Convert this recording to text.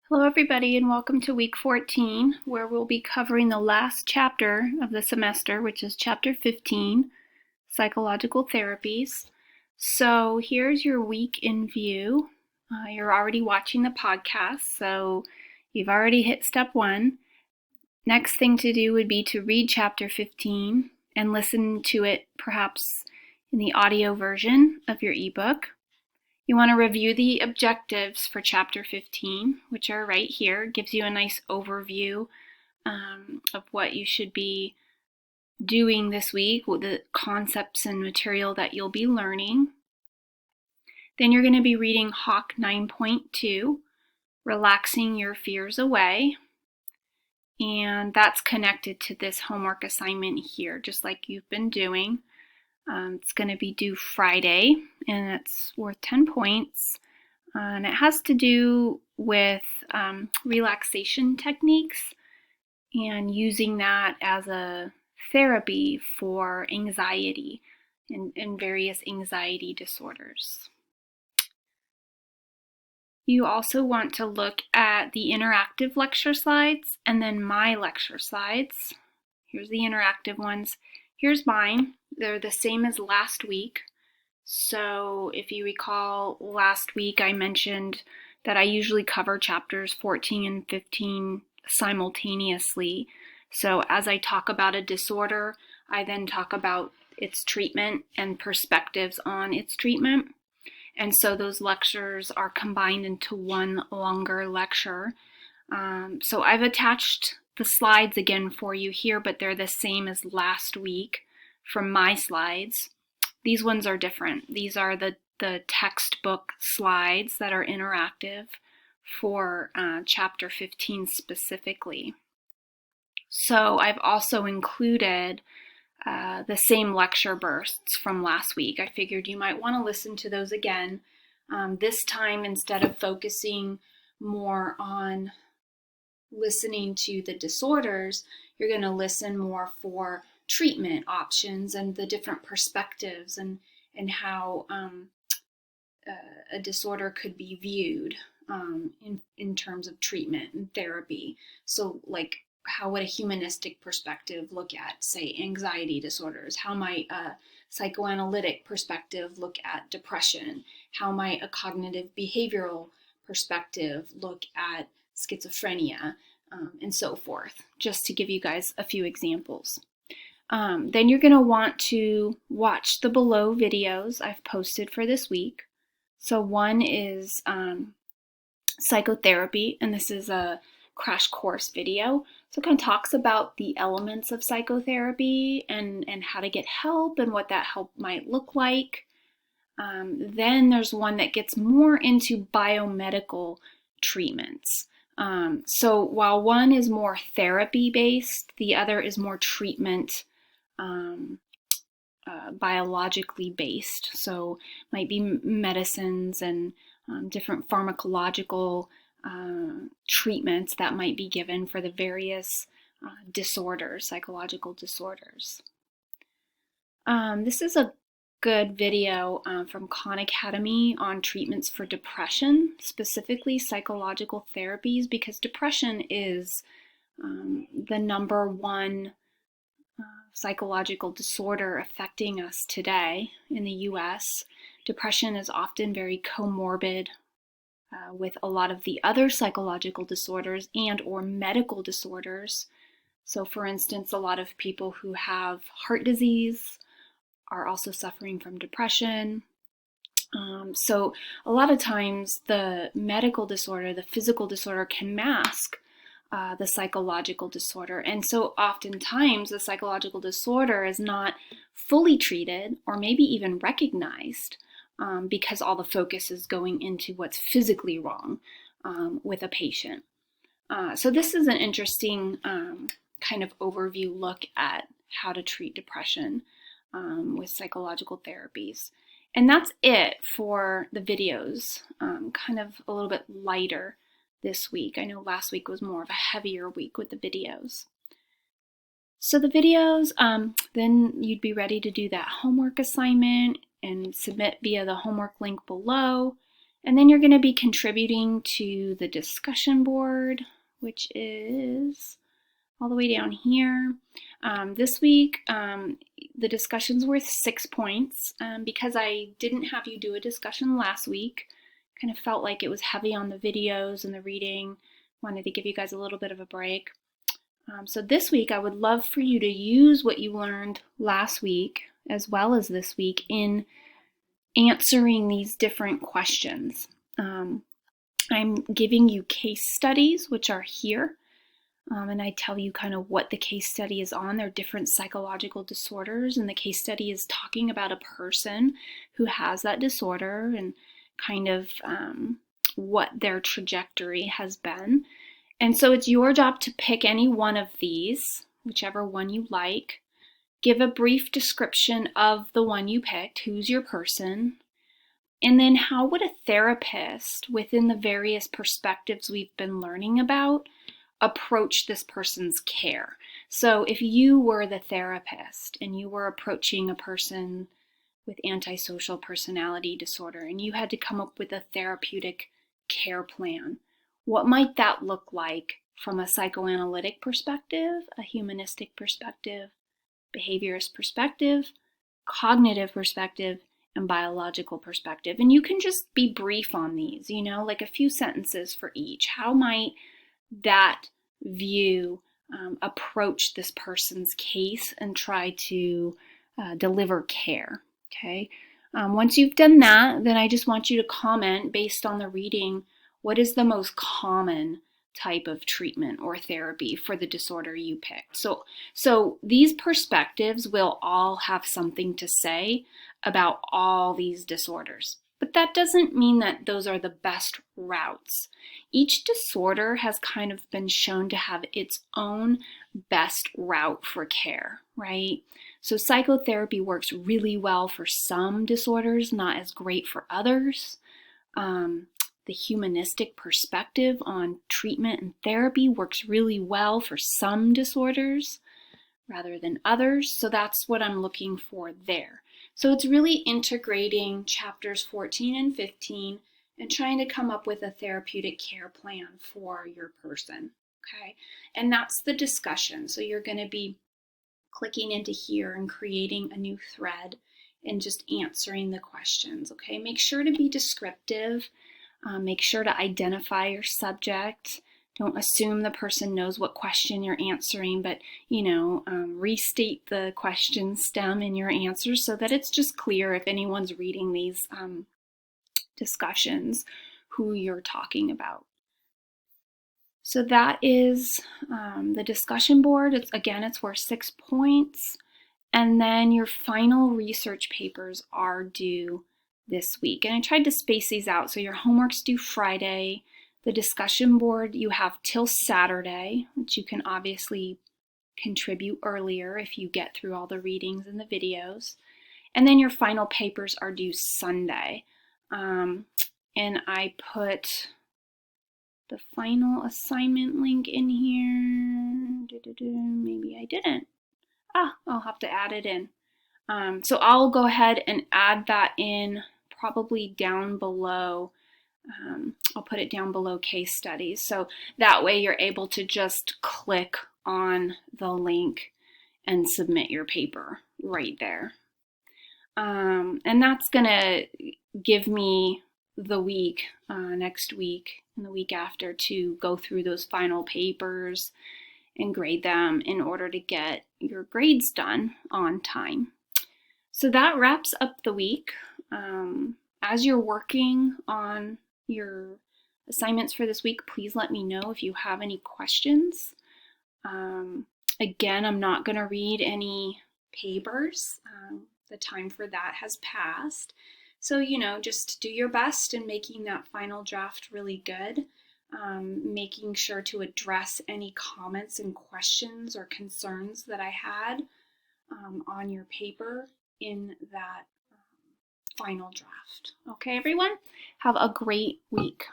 Hello everybody and welcome to week 14 where we'll be covering the last chapter of the semester, which is chapter 15, Psychological Therapies. So here's your week in view. You're already watching the podcast, so you've already hit step 1. Next thing to do would be to read chapter 15 and listen to it perhaps in the audio version of your ebook. You want to review the objectives for chapter 15, which are right here. It gives you a nice overview of what you should be doing this week, with the concepts and material that you'll be learning. Then you're going to be reading Hawk 9.2, Relaxing Your Fears Away. And that's connected to this homework assignment here, just like you've been doing. It's going to be due Friday, and it's worth 10 points. And it has to do with relaxation techniques and using that as a therapy for anxiety and various anxiety disorders. You also want to look at the interactive lecture slides and then my lecture slides. Here's the interactive ones. Here's mine. They're the same as last week. So if you recall, last week I mentioned that I usually cover chapters 14 and 15 simultaneously. So as I talk about a disorder, I then talk about its treatment and perspectives on its treatment. And so those lectures are combined into one longer lecture. So I've attached the slides again for you here, but they're the same as last week from my slides. These ones are different. These are the textbook slides that are interactive for chapter 15 specifically. So I've also included the same lecture bursts from last week. I figured you might want to listen to those again. This time, instead of focusing more on listening to the disorders, you're going to listen more for treatment options and the different perspectives and how a disorder could be viewed in terms of treatment and therapy. So like, how would a humanistic perspective look at, say, anxiety disorders? How might a psychoanalytic perspective look at depression? How might a cognitive behavioral perspective look at schizophrenia, and so forth, just to give you guys a few examples. Then you're going to want to watch the below videos I've posted for this week. So one is psychotherapy, and this is a crash course video. So it kind of talks about the elements of psychotherapy and how to get help and what that help might look like. Then there's one that gets more into biomedical treatments. So while one is more therapy based, the other is more treatment biologically based. So might be medicines and different pharmacological treatments that might be given for the various disorders, psychological disorders. This is a good video from Khan Academy on treatments for depression, specifically psychological therapies, because depression is the number one psychological disorder affecting us today in the US. Depression is often very comorbid with a lot of the other psychological disorders and or medical disorders. So for instance, a lot of people who have heart disease are also suffering from depression. So a lot of times the medical disorder, the physical disorder, can mask the psychological disorder. And so oftentimes the psychological disorder is not fully treated or maybe even recognized because all the focus is going into what's physically wrong with a patient. So this is an interesting kind of overview look at how to treat depression with psychological therapies. And that's it for the videos, kind of a little bit lighter this week. I know last week was more of a heavier week with the videos. So the videos, then you'd be ready to do that homework assignment and submit via the homework link below. And then you're going to be contributing to the discussion board, which is all the way down here. This week, the discussion's worth 6 points. Because I didn't have you do a discussion last week, kind of felt like it was heavy on the videos and the reading. Wanted to give you guys a little bit of a break. So this week, I would love for you to use what you learned last week as well as this week in answering these different questions. I'm giving you case studies, which are here. And I tell you kind of what the case study is on. They're different psychological disorders, and the case study is talking about a person who has that disorder and kind of what their trajectory has been. And so it's your job to pick any one of these, whichever one you like. Give a brief description of the one you picked, who's your person, and then how would a therapist, within the various perspectives we've been learning about, approach this person's care. So if you were the therapist and you were approaching a person with antisocial personality disorder and you had to come up with a therapeutic care plan, what might that look like from a psychoanalytic perspective, a humanistic perspective, behaviorist perspective, cognitive perspective, and biological perspective? And you can just be brief on these, like a few sentences for each. How might that view approach this person's case and try to deliver care? Okay. Once you've done that, then I just want you to comment based on the reading, what is the most common type of treatment or therapy for the disorder you picked? So these perspectives will all have something to say about all these disorders. But that doesn't mean that those are the best routes. Each disorder has kind of been shown to have its own best route for care, right? So psychotherapy works really well for some disorders, not as great for others. The humanistic perspective on treatment and therapy works really well for some disorders rather than others. So that's what I'm looking for there. So it's really integrating chapters 14 and 15 and trying to come up with a therapeutic care plan for your person, okay? And that's the discussion. So you're going to be clicking into here and creating a new thread and just answering the questions, okay? Make sure to be descriptive. Make sure to identify your subject. Don't assume the person knows what question you're answering, but, restate the question stem in your answers so that it's just clear if anyone's reading these discussions who you're talking about. So that is the discussion board. It's worth 6 points. And then your final research papers are due this week. And I tried to space these out. So your homework's due Friday. The discussion board you have till Saturday, which you can obviously contribute earlier if you get through all the readings and the videos. And then your final papers are due Sunday. And I put the final assignment link in here. Maybe I didn't. I'll have to add it in. So I'll go ahead and add that in probably down below. I'll put it down below case studies. So that way you're able to just click on the link and submit your paper right there. And that's going to give me the week, next week and the week after, to go through those final papers and grade them in order to get your grades done on time. So that wraps up the week. As you're working on your assignments for this week, please let me know if you have any questions. Again, I'm not going to read any papers. The time for that has passed. So, just do your best in making that final draft really good. Making sure to address any comments and questions or concerns that I had on your paper in that final draft. Okay, everyone? Have a great week.